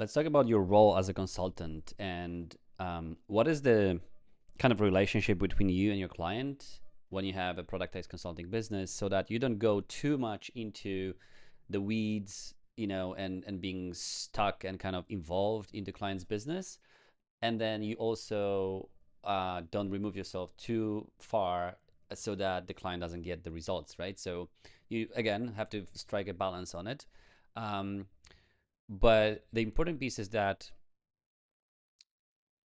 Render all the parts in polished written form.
let's talk about your role as a consultant and what is the kind of relationship between you and your client when you have a productized consulting business, so that you don't go too much into the weeds, and being stuck and kind of involved in the client's business. And then you also don't remove yourself too far so that the client doesn't get the results, right? So you, again, have to strike a balance on it. Um, but the important piece is that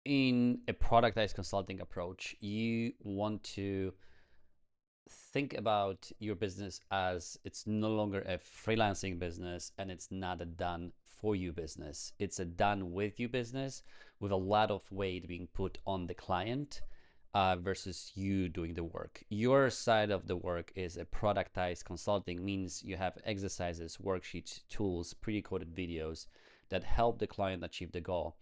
in a productized consulting approach, you want to think about your business as it's no longer a freelancing business, and it's not a done for you business. It's a done with you business with a lot of weight being put on the client versus you doing the work. Your side of the work is a productized consulting, means you have exercises, worksheets, tools, pre-coded videos that help the client achieve the goal.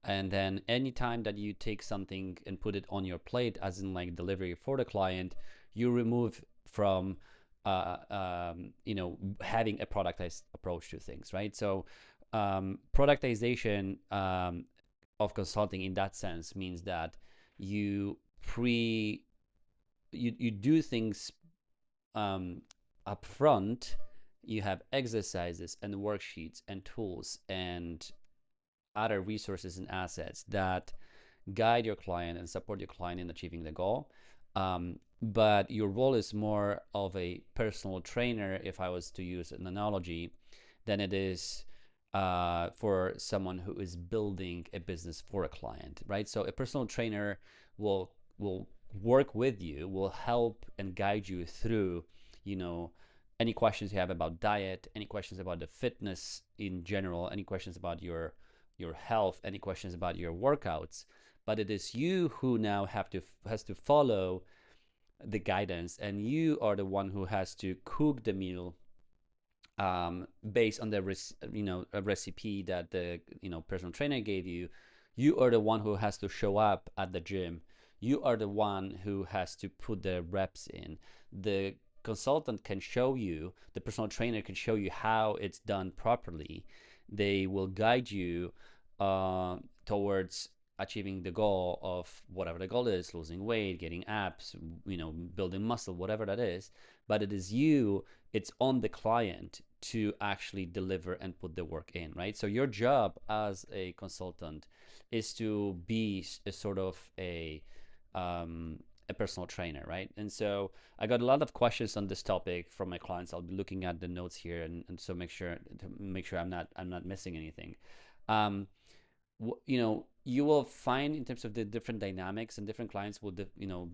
And then anytime that you take something and put it on your plate, as in like delivery for the client, you remove from having a productized approach to things, right? So productization of consulting in that sense means that you pre you do things up front. You have exercises and worksheets and tools and other resources and assets that guide your client and support your client in achieving the goal. But your role is more of a personal trainer, if I was to use an analogy, than it is for someone who is building a business for a client, right? So a personal trainer will work with you, will help and guide you through, any questions you have about diet, any questions about the fitness in general, any questions about your health, any questions about your workouts. But it is you who now has to follow the guidance, and you are the one who has to cook the meal based on the a recipe that the personal trainer gave you. You are the one who has to show up at the gym. You are the one who has to put the reps in. The consultant can show you, the personal trainer can show you how it's done properly. They will guide you towards achieving the goal of whatever the goal is, losing weight, getting abs, building muscle, whatever that is. But it is you, it's on the client to actually deliver and put the work in, right? So your job as a consultant is to be a sort of a personal trainer, right? And so I got a lot of questions on this topic from my clients. I'll be looking at the notes here, and so make sure I'm not missing anything. Um, you will find in terms of the different dynamics, and different clients will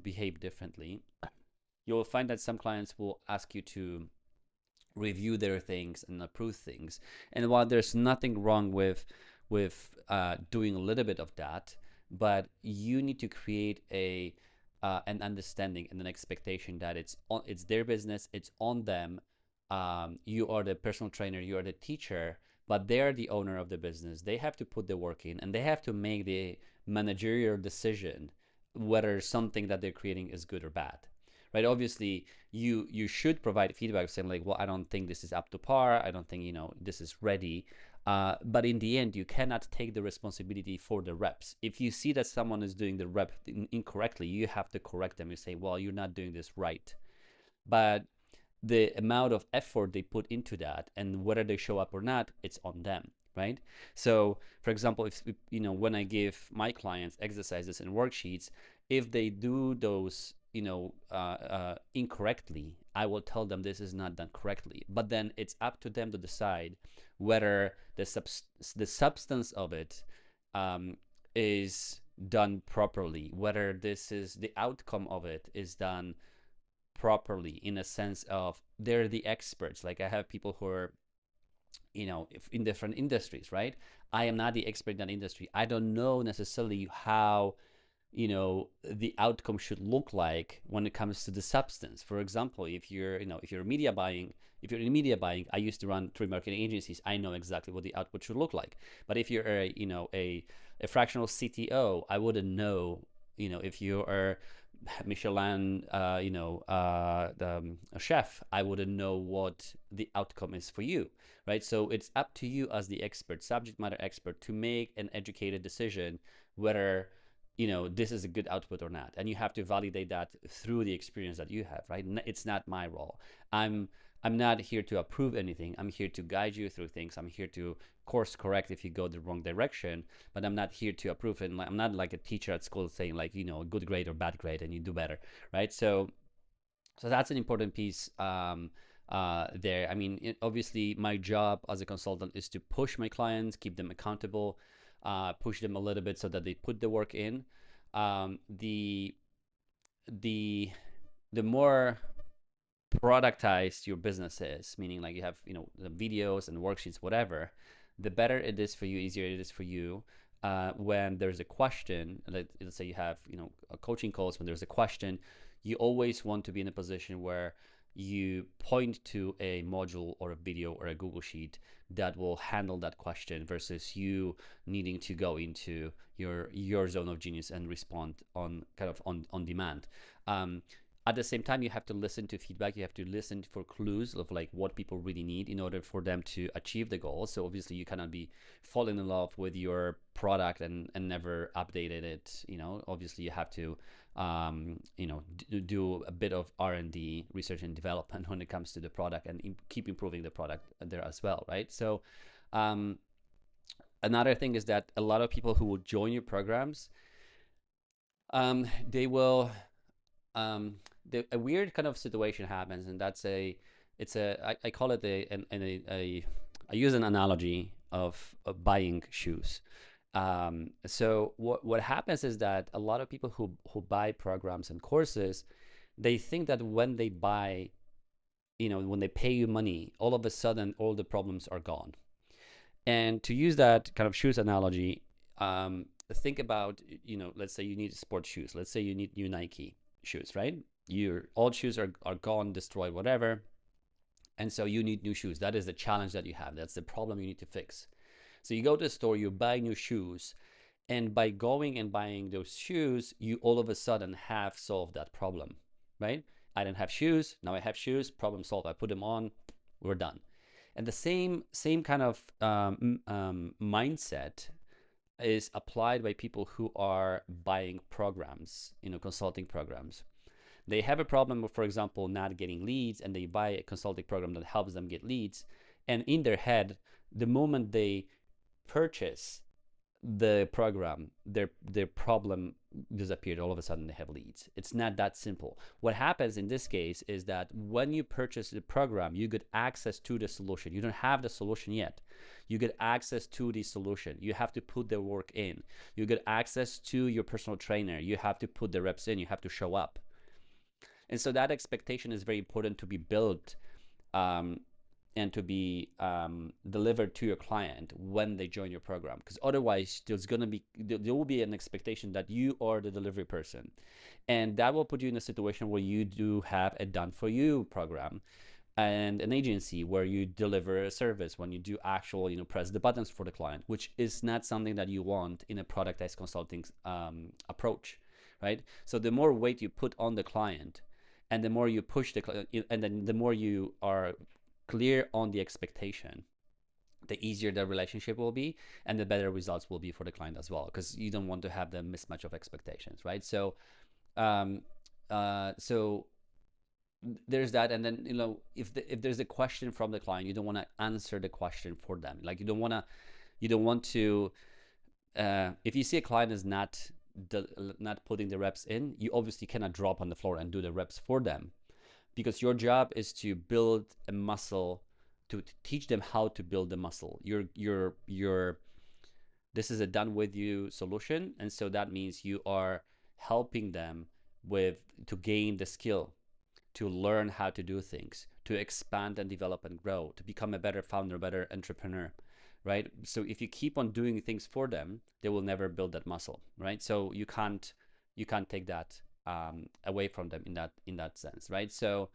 behave differently. You will find that some clients will ask you to review their things and approve things, and while there's nothing wrong with doing a little bit of that, but you need to create an understanding and an expectation that it's their business, it's on them. You are the personal trainer, you are the teacher, but they're the owner of the business. They have to put the work in, and they have to make the managerial decision whether something that they're creating is good or bad, right? Obviously, you should provide feedback saying like, well, I don't think this is up to par. I don't think this is ready. But in the end, you cannot take the responsibility for the reps. If you see that someone is doing the rep incorrectly, you have to correct them. You say, well, you're not doing this right. But the amount of effort they put into that, and whether they show up or not, it's on them, right? So for example, if when I give my clients exercises and worksheets, if they do those incorrectly, I will tell them this is not done correctly. But then it's up to them to decide whether the substance of it is done properly, whether this is the outcome of it is done properly, in a sense of they're the experts. Like I have people who are in different industries, right? I am not the expert in that industry. I don't know necessarily how the outcome should look like when it comes to the substance. For example, if you're in media buying, I used to run 3 marketing agencies. I know exactly what the output should look like. But if you're a fractional CTO, I wouldn't know if you are Michelin, a chef, I wouldn't know what the outcome is for you, right? So it's up to you as the expert, subject matter expert, to make an educated decision whether this is a good output or not, and you have to validate that through the experience that you have, right? It's not my role. i'm I'm not here to approve anything. I'm here to guide you through things. I'm here to course correct if you go the wrong direction, but I'm not here to approve. And I'm not like a teacher at school saying like, a good grade or bad grade and you do better, right? So that's an important piece there. I mean, obviously, my job as a consultant is to push my clients, keep them accountable, push them a little bit so that they put the work in. The the the more productized your business is, meaning like you have the videos and worksheets, whatever, the better it is for you, easier it is for you. When there's a question, let's say you have a coaching calls, when there's a question, you always want to be in a position where you point to a module or a video or a Google sheet that will handle that question versus you needing to go into your zone of genius and respond on kind of on demand. At the same time, you have to listen to feedback. You have to listen for clues of like what people really need in order for them to achieve the goal. So obviously you cannot be falling in love with your product and never updated it. Obviously you have to do a bit of R&D, research and development, when it comes to the product, and keep improving the product there as well, right? So another thing is that a lot of people who will join your programs, they will a weird kind of situation happens, and that's I call it I use an analogy of buying shoes. So what happens is that a lot of people who buy programs and courses, they think that when they buy, when they pay you money, all of a sudden all the problems are gone. And to use that kind of shoes analogy, think about, let's say you need sports shoes. Let's say you need new Nike shoes, right? Your old shoes are gone, destroyed, whatever. And so you need new shoes. That is the challenge that you have. That's the problem you need to fix. So you go to the store, you buy new shoes, and by going and buying those shoes, you all of a sudden have solved that problem, right? I didn't have shoes, now I have shoes, problem solved. I put them on, we're done. And the same kind of mindset is applied by people who are buying programs, consulting programs. They have a problem, for example, not getting leads, and they buy a consulting program that helps them get leads. And in their head, the moment they purchase the program, their problem disappeared. All of a sudden they have leads. It's not that simple. What happens in this case is that when you purchase the program, you get access to the solution. You don't have the solution yet. You get access to the solution. You have to put the work in. You get access to your personal trainer. You have to put the reps in. You have to show up. And so that expectation is very important to be built and to be delivered to your client when they join your program, because otherwise there will be an expectation that you are the delivery person, and that will put you in a situation where you do have a done for you program and an agency where you deliver a service, when you do actual press the buttons for the client, which is not something that you want in a productized consulting approach, right? So the more weight you put on the client, and the more you push the client, and then the more you are clear on the expectation, the easier the relationship will be, and the better results will be for the client as well, because you don't want to have the mismatch of expectations, right? So so there's that. And then if there's a question from the client, you don't want to answer the question for them. Like you don't want to if you see a client is not putting the reps in, you obviously cannot drop on the floor and do the reps for them, because your job is to build a muscle, to teach them how to build the muscle. This is a done with you solution, and so that means you are helping them to gain the skill, to learn how to do things, to expand and develop and grow, to become a better founder, better entrepreneur, right? So if you keep on doing things for them, they will never build that muscle, right? So you can't take that away from them in that sense, right? So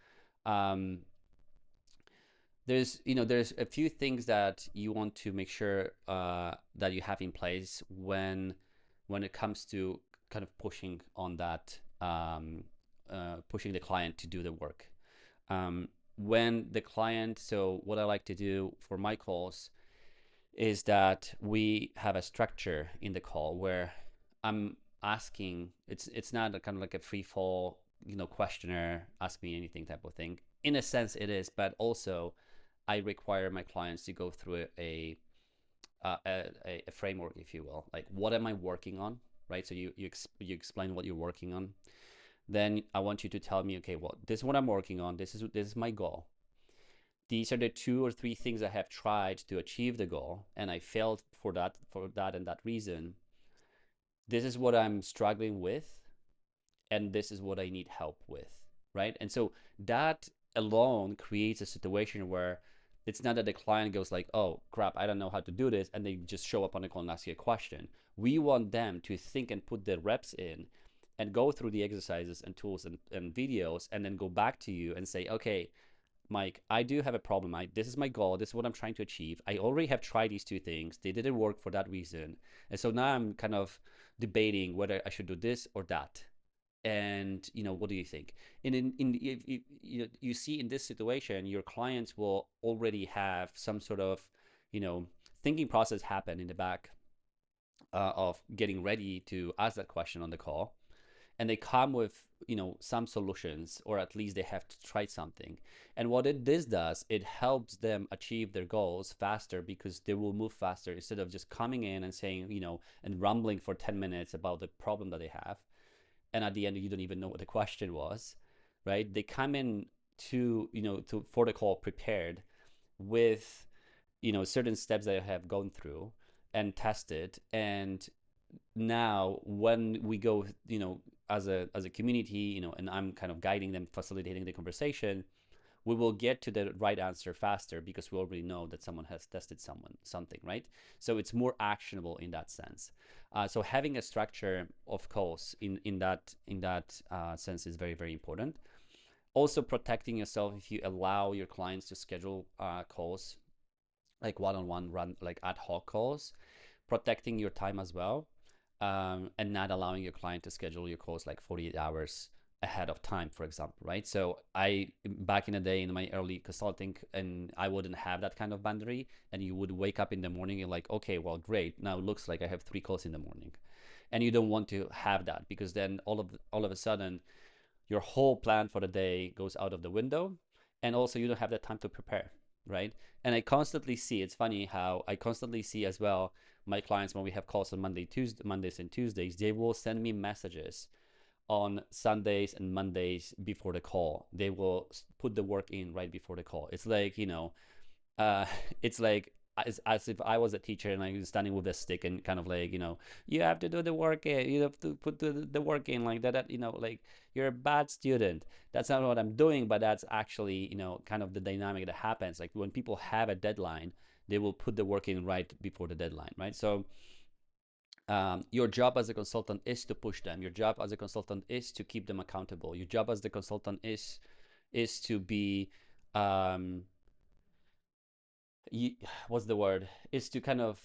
there's a few things that you want to make sure that you have in place when it comes to kind of pushing on that, pushing the client to do the work. When the client, so what I like to do for my calls is that we have a structure in the call where I'm asking, it's not a kind of like a free fall, questionnaire, ask me anything type of thing. In a sense it is, but also I require my clients to go through a framework, if you will. Like, what am I working on, right? So you explain what you're working on. Then I want you to tell me, okay, well, this is what I'm working on. This is my goal. These are the 2 or 3 things I have tried to achieve the goal, and I failed for that and that reason. This is what I'm struggling with, and this is what I need help with, right? And so that alone creates a situation where it's not that the client goes like, oh crap, I don't know how to do this, and they just show up on the call and ask you a question. We want them to think and put the reps in and go through the exercises and tools and videos, and then go back to you and say, okay, Mike, I do have a problem. This is my goal. This is what I'm trying to achieve. I already have tried these 2 things. They didn't work for that reason. And so now I'm kind of debating whether I should do this or that. And what do you think? And if you see in this situation, your clients will already have some sort of thinking process happen in the back, of getting ready to ask that question on the call, and they come with some solutions, or at least they have to try something. And what this does, it helps them achieve their goals faster, because they will move faster instead of just coming in and saying and rumbling for 10 minutes about the problem that they have, and at the end you don't even know what the question was, right? They come in for the call prepared with certain steps that I have gone through and tested. And now when we go as a community, and I'm kind of guiding them, facilitating the conversation, we will get to the right answer faster, because we already know that someone has tested something, right? So it's more actionable in that sense. So having a structure, of course, in that sense is very, very important. Also protecting yourself, if you allow your clients to schedule calls, like one-on-one, run like ad hoc calls, protecting your time as well, and not allowing your client to schedule your calls like 48 hours ahead of time, for example, right? So back in the day in my early consulting, and I wouldn't have that kind of boundary, and you would wake up in the morning and like, okay, well, great, now it looks like I have 3 calls in the morning. And you don't want to have that, because then all of a sudden your whole plan for the day goes out of the window, and also you don't have that time to prepare, right? And I constantly see, it's funny how I constantly see as well, my clients, when we have calls on Mondays and Tuesdays, they will send me messages on Sundays and Mondays before the call. They will put the work in right before the call. It's like, uh, it's like as if I was a teacher and I was standing with a stick and kind of like, you have to do the work in, you have to put the work in, like that, like you're a bad student. That's not what I'm doing, but that's actually, kind of the dynamic that happens. Like when people have a deadline, they will put the work in right before the deadline, right? So your job as a consultant is to push them. Your job as a consultant is to keep them accountable. Your job as the consultant is to be what's the word, is to kind of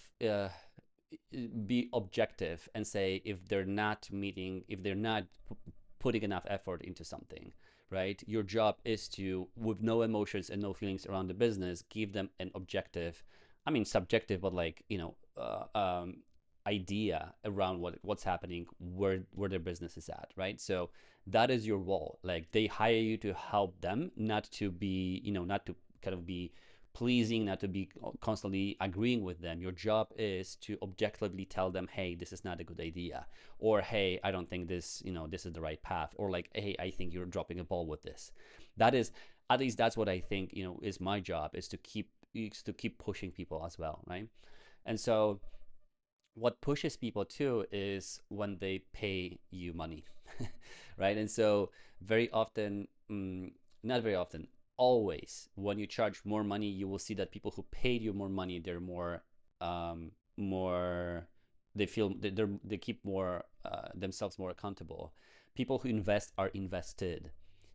be objective and say if they're not meeting, if they're not putting enough effort into something, right? Your job is to, with no emotions and no feelings around the business, give them an objective, I mean subjective, but like idea around what's happening, where their business is at, right? So that is your role. Like they hire you to help them, not to be, not to kind of be pleasing, not to be constantly agreeing with them. Your job is to objectively tell them, hey, this is not a good idea, or hey, I don't think this, this is the right path, or like, hey, I think you're dropping a ball with this. That is, at least that's what I think, is my job, is to keep pushing people as well, right? And so what pushes people too is when they pay you money, right? And so very often, not very often, always, when you charge more money, you will see that people who paid you more money, they're more, they feel they keep more themselves more accountable. People who invest are invested,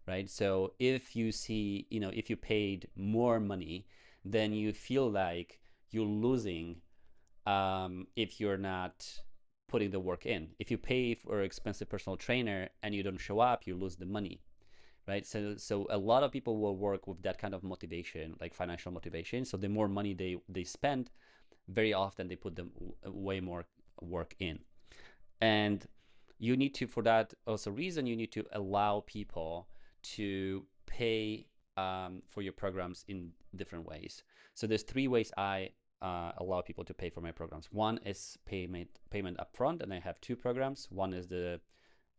right? So if you see, if you paid more money, then you feel like you're losing if you're not putting the work in. If you pay for an expensive personal trainer and you don't show up, you lose the money, right? So a lot of people will work with that kind of motivation, like financial motivation. So the more money they spend, very often they put them way more work in. And you need to, for that also reason, you need to allow people to pay for your programs in different ways. So there's three ways I allow people to pay for my programs. One is payment upfront, and I have two programs. One is the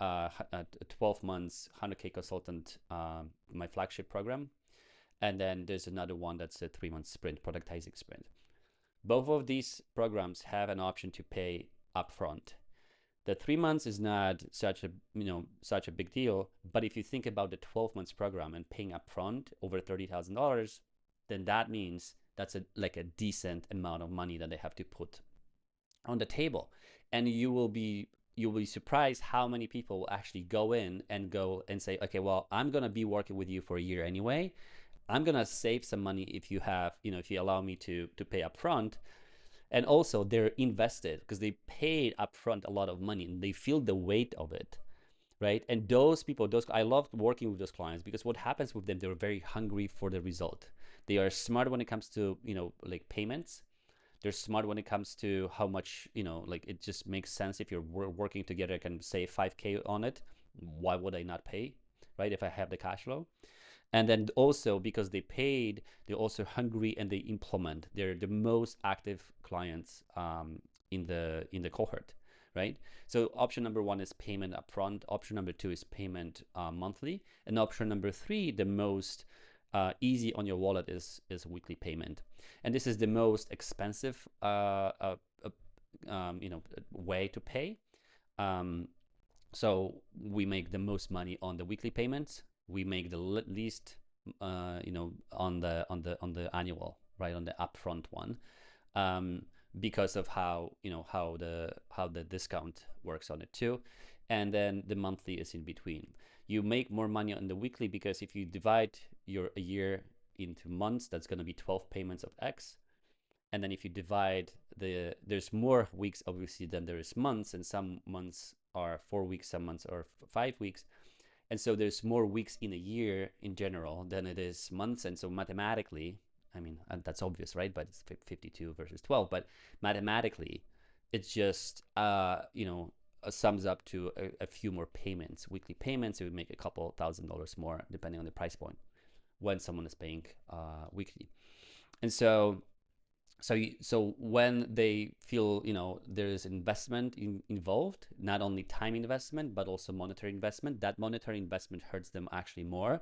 12 months 100K consultant, my flagship program. And then there's another one that's a 3-month sprint, productizing sprint. Both of these programs have an option to pay upfront. The 3 months is not such a big deal, but if you think about the 12 months program and paying upfront over $30,000, then that means that's like a decent amount of money that they have to put on the table. And you will be surprised how many people will actually go in and say, okay, well, I'm gonna be working with you for a year anyway. I'm gonna save some money if you allow me to pay upfront. And also they're invested because they paid upfront a lot of money and they feel the weight of it, right? And I love working with those clients because what happens with them, they're very hungry for the result. They are smart when it comes to, like payments. They're smart when it comes to how much, like it just makes sense. If you're working together, I can save 5K on it. Why would I not pay, right? If I have the cash flow. And then also because they paid, they're also hungry and they implement. They're the most active clients in the cohort, right? So option number one is payment upfront. Option number two is payment monthly. And option number three, the most easy on your wallet, is weekly payment. And this is the most expensive way to pay. So we make the most money on the weekly payments. We make the least, on the annual, right, on the upfront one, because of how the discount works on it too. And then the monthly is in between. You make more money on the weekly because if you divide a year into months, that's going to be 12 payments of X. And then if you divide there's more weeks obviously than there is months, and some months are 4 weeks, some months are 5 weeks. And so there's more weeks in a year in general than it is months. And so mathematically, I mean, and that's obvious, right? But it's 52 versus 12. But mathematically, it's just, sums up to a few more payments, weekly payments. It would make a couple $1,000s more depending on the price point when someone is paying weekly. And so when they feel, there is investment involved, not only time investment, but also monetary investment, that monetary investment hurts them actually more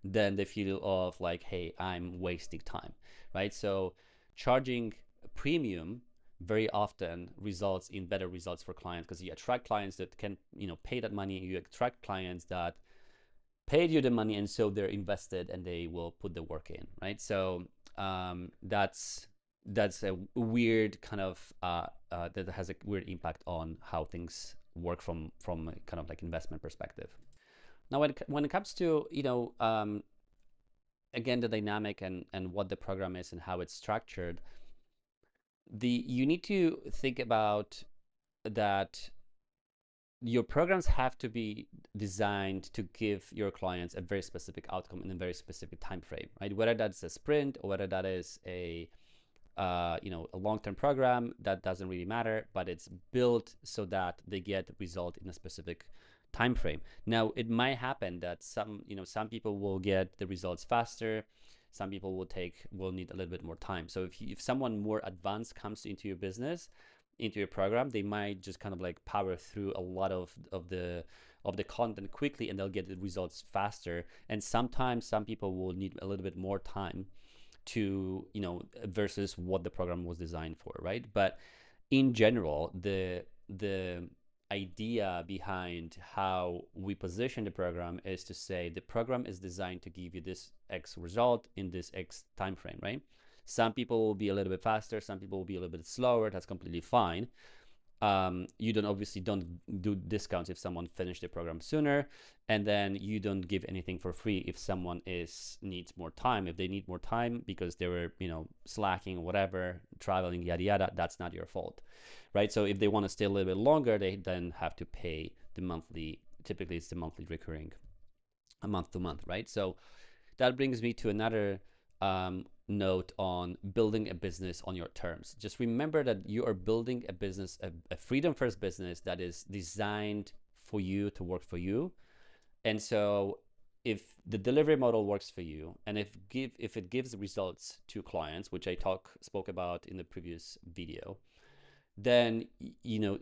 than the feel of like, hey, I'm wasting time, right? So charging a premium very often results in better results for clients because you attract clients that can, pay that money. You attract clients that paid you the money, and so they're invested and they will put the work in, right? So that's a weird kind of that has a weird impact on how things work from a kind of like investment perspective. Now, when it comes to again, the dynamic and what the program is and how it's structured, you need to think about that your programs have to be designed to give your clients a very specific outcome in a very specific time frame, right? Whether that's a sprint or whether that is a long-term program, that doesn't really matter, but it's built so that they get the result in a specific time frame. Now, it might happen that some people will get the results faster, some people will need a little bit more time. So if someone more advanced comes into your business, into your program, they might just kind of like power through a lot of the content quickly and they'll get the results faster. And sometimes some people will need a little bit more time to versus what the program was designed for, right? But in general, the idea behind how we position the program is to say the program is designed to give you this X result in this X time frame, right? Some people will be a little bit faster, some people will be a little bit slower. That's completely fine. You don't obviously don't do discounts if someone finished the program sooner, and then you don't give anything for free if someone needs more time. If they need more time because they were slacking or whatever, traveling, yada yada, that's not your fault, right? So if they want to stay a little bit longer, they then have to pay the monthly. Typically, it's the monthly recurring, a month to month, right? So that brings me to another note on building a business on your terms. Just remember that you are building a business, a freedom first business that is designed for you to work for you. And so if the delivery model works for you, and if it gives results to clients, which I spoke about in the previous video, then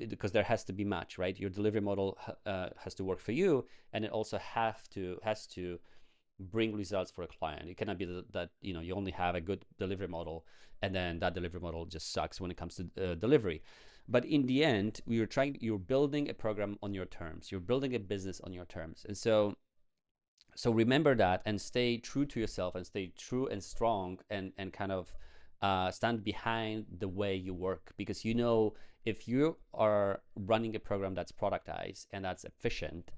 because there has to be match, right? Your delivery model has to work for you, and it also has to bring results for a client. It cannot be that you only have a good delivery model and then that delivery model just sucks when it comes to delivery. But in the end, you're building a program on your terms. You're building a business on your terms. And so remember that, and stay true to yourself, and stay true and strong, and kind of stand behind the way you work. Because if you are running a program that's productized and that's efficient,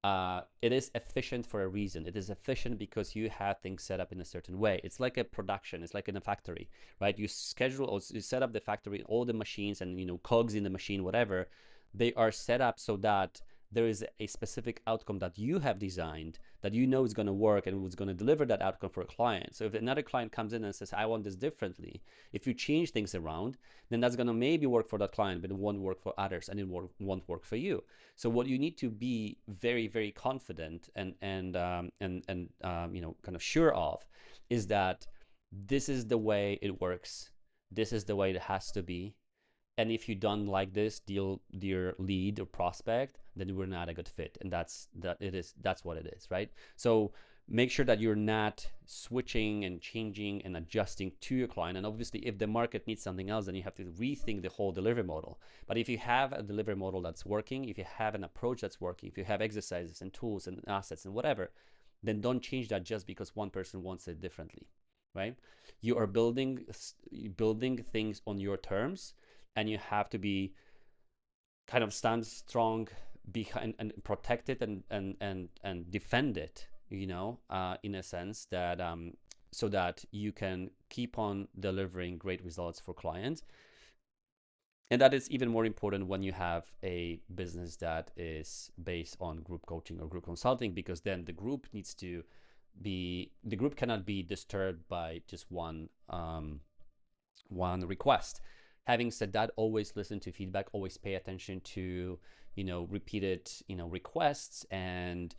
it is efficient for a reason. It is efficient because you have things set up in a certain way. It's like a production. It's like in a factory, right? You schedule or you set up the factory, all the machines and cogs in the machine, whatever. They are set up so that there is a specific outcome that you have designed, that is going to work and was going to deliver that outcome for a client. So if another client comes in and says, I want this differently, if you change things around, then that's going to maybe work for that client, but it won't work for others, and it won't work for you. So what you need to be very, very confident and kind of sure of is that this is the way it works. This is the way it has to be. And if you don't like this dear lead or prospect, then we're not a good fit. And that's what it is, right? So make sure that you're not switching and changing and adjusting to your client. And obviously, if the market needs something else, then you have to rethink the whole delivery model. But if you have a delivery model that's working, if you have an approach that's working, if you have exercises and tools and assets and whatever, then don't change that just because one person wants it differently, right? You are building things on your terms, and you have to be kind of stand strong behind and protect it and defend it, in a sense that so that you can keep on delivering great results for clients. And that is even more important when you have a business that is based on group coaching or group consulting, because then the group cannot be disturbed by just one request. Having said that, always listen to feedback, always pay attention to repeated requests and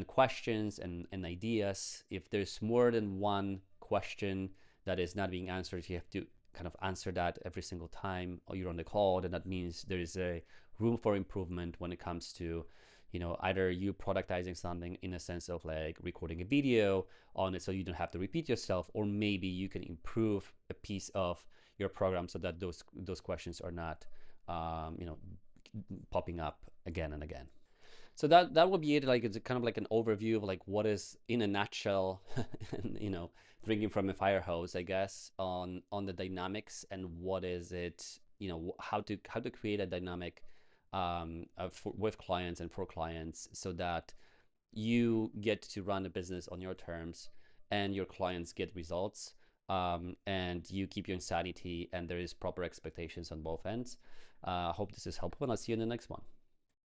questions and ideas. If there's more than one question that is not being answered, if you have to kind of answer that every single time or you're on the call, then that means there is a room for improvement when it comes to either you productizing something in a sense of like recording a video on it so you don't have to repeat yourself, or maybe you can improve a piece of your program so that those questions are not popping up again and again. So that would be it. Like, it's kind of like an overview of like what is in a nutshell, drinking from a fire hose, I guess, on the dynamics and what is it, how to create a dynamic with clients and for clients, so that you get to run a business on your terms and your clients get results, and you keep your sanity and there is proper expectations on both ends. I hope this is helpful, and I'll see you in the next one.